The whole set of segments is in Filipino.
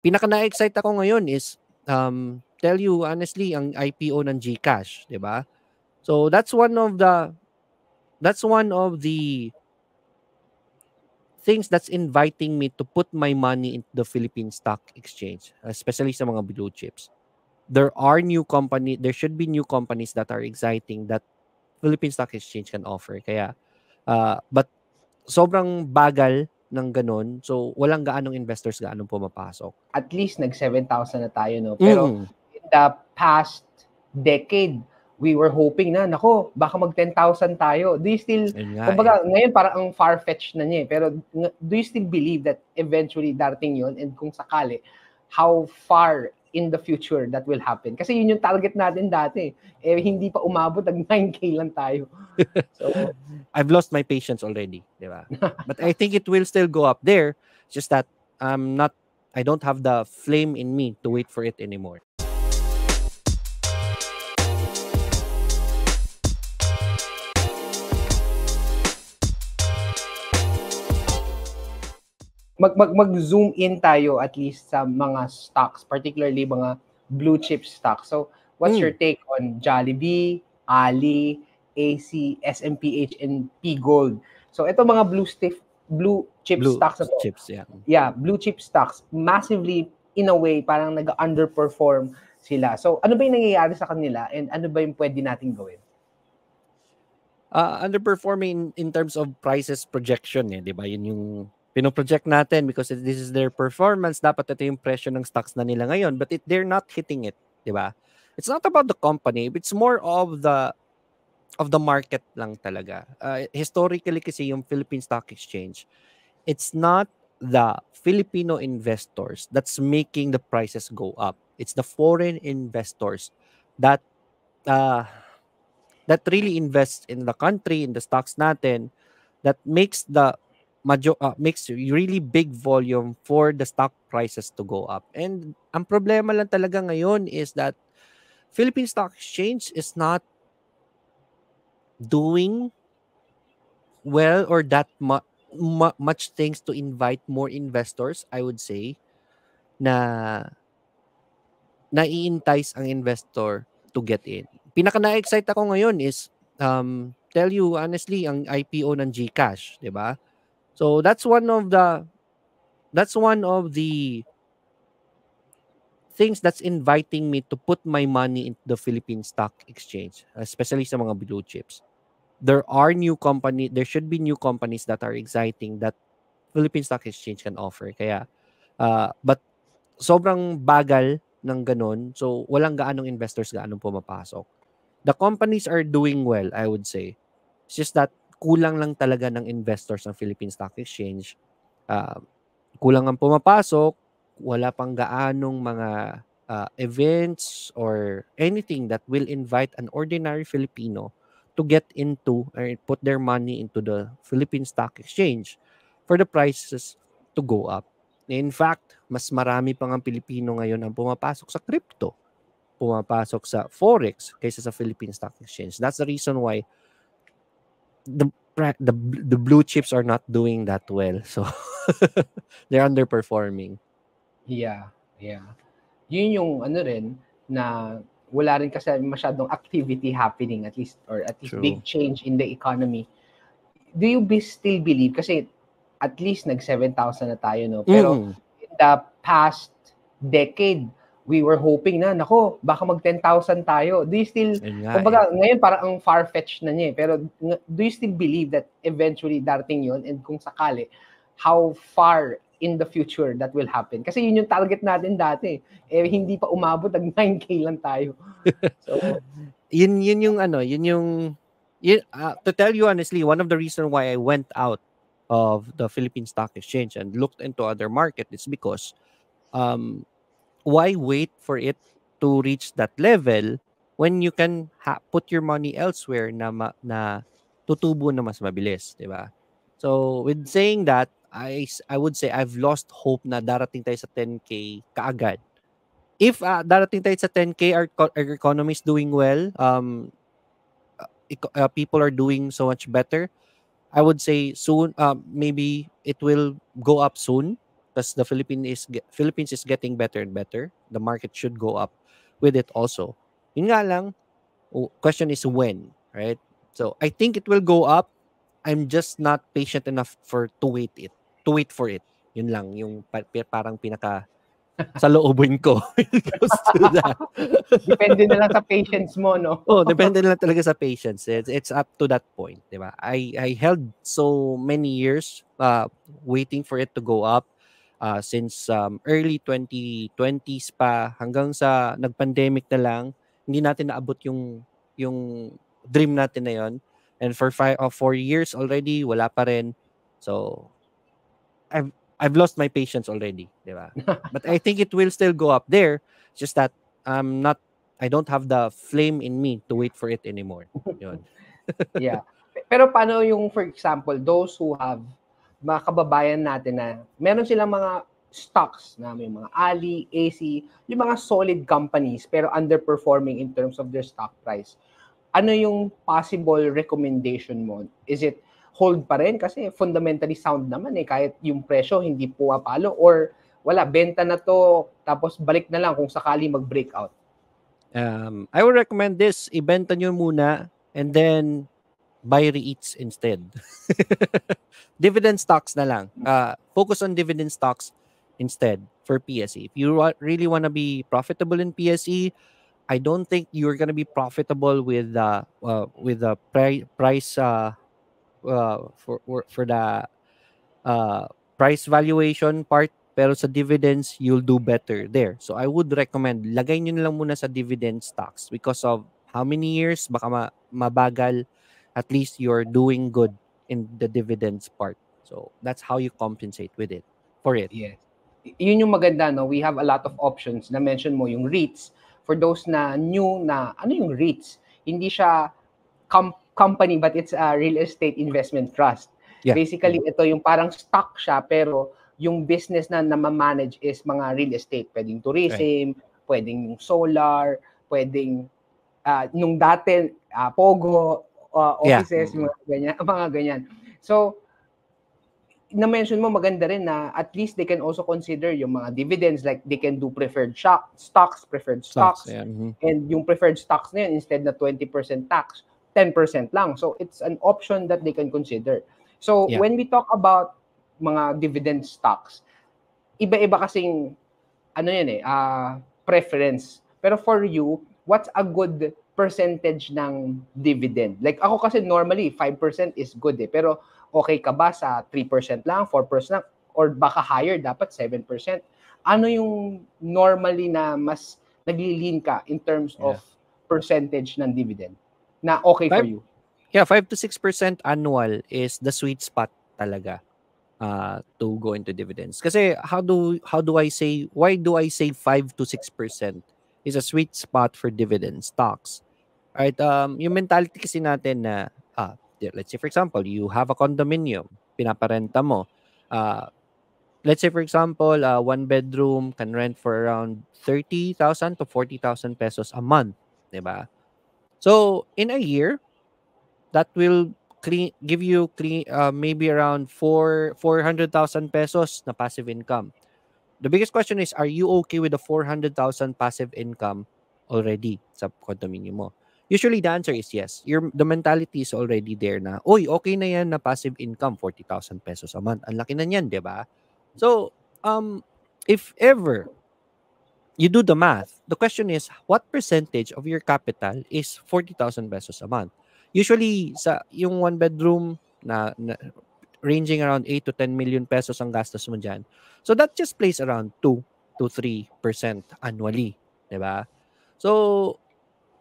Pinaka na-excite ako ngayon is tell you honestly ang IPO ng GCash, 'di ba? So that's one of the things that's inviting me to put my money into the Philippine Stock Exchange, especially sa mga blue chips. There should be new companies that are exciting that Philippine Stock Exchange can offer. Kaya but sobrang bagal ng ganun. So walang gaanong investors gaanong pumapasok. At least nag 7,000 na tayo, no? Pero in the past decade, we were hoping na, nako, baka mag 10,000 tayo. Do you still, kumbaga, ngayon parang ang far-fetched na niya, pero do you still believe that eventually darating yun? And kung sakali, how far in the future that will happen? Kasi yun yung target natin dati. Eh, hindi pa umabot, nag 9K lang tayo. So, I've lost my patience already, di ba? But I think it will still go up there. It's just that I don't have the flame in me to wait for it anymore. mag-zoom in tayo at least sa mga stocks, particularly mga blue chip stocks. So, what's your take on Jollibee, Ali, AC, SMPH, and P Gold? So, ito mga blue chip stocks. Chips, yeah. Yeah, blue chip stocks. Massively, in a way, parang nag-underperform sila. So, ano ba yung nangyayari sa kanila and ano ba yung pwede natin gawin? Underperforming in terms of prices projection, di ba? Yun yung pinoproject natin because this is their performance. Dapat ito yung presyo ng stocks na nila ngayon, but they're not hitting it, di ba? It's not about the company, it's more of the market lang talaga. Historically kasi yung Philippine Stock Exchange, it's not the Filipino investors that's making the prices go up. It's the foreign investors that really invests in the country, in the stocks natin, that makes really big volume for the stock prices to go up. And ang problema lang talaga ngayon is that Philippine Stock Exchange is not doing well or that much things to invite more investors, I would say, na nai-entice ang investor to get in. Pinaka na-excite ako ngayon is tell you honestly ang IPO ng GCash, 'di ba? So that's one of the things that's inviting me to put my money into the Philippine Stock Exchange, especially sa mga blue chips. There should be new companies that are exciting that Philippine Stock Exchange can offer. Kaya but sobrang bagal ng ganun. So walang gaanong investors gaanong pumapasok. The companies are doing well, I would say. It's just that kulang lang talaga ng investors ng Philippine Stock Exchange. Kulang ang pumapasok, wala pang gaanong mga events or anything that will invite an ordinary Filipino to get into or put their money into the Philippine Stock Exchange for the prices to go up. In fact, mas marami pang ang Pilipino ngayon ang pumapasok sa crypto, pumapasok sa forex kaysa sa Philippine Stock Exchange. That's the reason why the blue chips are not doing that well. So they're underperforming. Yeah. Yun yung ano rin na wala rin kasi masyadong activity happening at least True. Big change in the economy. Do you still believe kasi at least nag 7,000 na tayo, no? Pero in the past decade, we were hoping na, nako, baka mag 10,000 tayo. Do you still, kumbaga, ngayon parang ang far-fetched na niya, pero do you still believe that eventually darating yun? And kung sakali, how far in the future that will happen? Kasi yun yung target natin dati. Eh, hindi pa umabot, nag 9K lang tayo. So, to tell you honestly, one of the reasons why I went out of the Philippine Stock Exchange and looked into other market is because why wait for it to reach that level when you can put your money elsewhere na tutubo na mas mabilis, di ba? So with saying that, I would say I've lost hope na darating tayo sa 10K kaagad. If darating tayo sa 10K, our economy is doing well, people are doing so much better, I would say soon, maybe it will go up soon because the Philippines is getting better and better. The market should go up with it also. Yun nga lang, question is when, right? So I think it will go up. I'm just not patient enough to wait for it. Yun lang yung parang pinaka sa loobin ko when it goes to that. Depende na lang sa patience mo, no? Depende na lang talaga sa patience. It's up to that point, di ba? I held so many years waiting for it to go up since early 2020s pa hanggang sa nag-pandemic na lang. Hindi natin naabot yung dream natin na yon. And for 4 years already, wala pa rin. So, I've lost my patience already, di ba? But I think it will still go up there. Just that I don't have the flame in me to wait for it anymore. Yun. Yeah. Pero paano yung, for example, those who have mga kababayan natin na meron silang mga stocks na may mga Ali, AC, yung mga solid companies pero underperforming in terms of their stock price. Ano yung possible recommendation mo? Is it hold pa rin kasi fundamentally sound naman kahit yung presyo hindi pumapalo, or wala, benta na to tapos balik na lang kung sakali mag-breakout? I would recommend this, ibenta nyo muna and then buy REITs instead. Dividend stocks na lang. Focus on dividend stocks instead for PSE. If you really want to be profitable in PSE, I don't think you're going to be profitable with the price for the price valuation part, pero sa dividends you'll do better there. So I would recommend lagay niyo na lang muna sa dividend stocks because of how many years baka mabagal, at least you're doing good in the dividends part. So that's how you compensate with it for it. Yes. Yun yung maganda, no? We have a lot of options. Na mention mo yung REITs. For those na new na ano yung REITs? Hindi siya company but it's a real estate investment trust. Yeah. Basically ito yung parang stock siya pero yung business na ma-manage is mga real estate. Pwedeng tourism, right, pwedeng yung solar, pwedeng nung dati Pogo, offices, yeah, mga ganyan. So na-mention mo maganda rin na at least they can also consider yung mga dividends, like they can do preferred stocks, yeah. And yung preferred stocks na yun, instead na 20% tax, 10% lang. So it's an option that they can consider. So yeah, when we talk about mga dividend stocks, iba-iba kasing preference. Pero for you, what's a good percentage ng dividend? Like ako kasi normally 5% is good pero okay ka ba sa 3% lang, 4% lang, or baka higher, dapat 7%? Ano yung normally na mas nagli-lean ka in terms of percentage ng dividend na okay for you? Yeah, 5 to 6% annual is the sweet spot talaga to go into dividends. Kasi why do I say 5 to 6% is a sweet spot for dividend stocks? Right? Yung mentality kasi natin na let's say for example, you have a condominium, pinaparenta mo. Let's say for example, one bedroom can rent for around 30,000 to 40,000 pesos a month, diba? So in a year, that will give you maybe around 400,000 pesos na passive income. The biggest question is, are you okay with the 400,000 passive income already sa condominium mo? Usually the answer is yes. The mentality is already there na, okay na yan na passive income, 40,000 pesos a month. Ang laki na yan, di ba? So, if ever you do the math, the question is, what percentage of your capital is 40,000 pesos a month? Usually, sa yung one bedroom na ranging around 8 to 10 million pesos ang gastos mo dyan. So, that just plays around 2 to 3% annually. Di ba? So,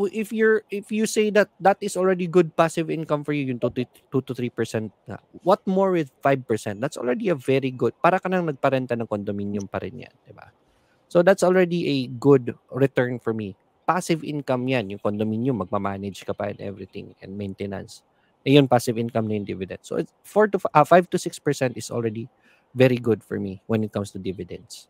if you say that is already good passive income for you, yung 2 to 3%, what more with 5%? That's already a very good, para ka nang nagparenta ng condominium pa rin yan, di ba? So that's already a good return for me. Passive income yan, yung condominium, magmamanage ka pa and everything, and maintenance. Yun, passive income na yung dividend. So 5 to 6% is already very good for me when it comes to dividends.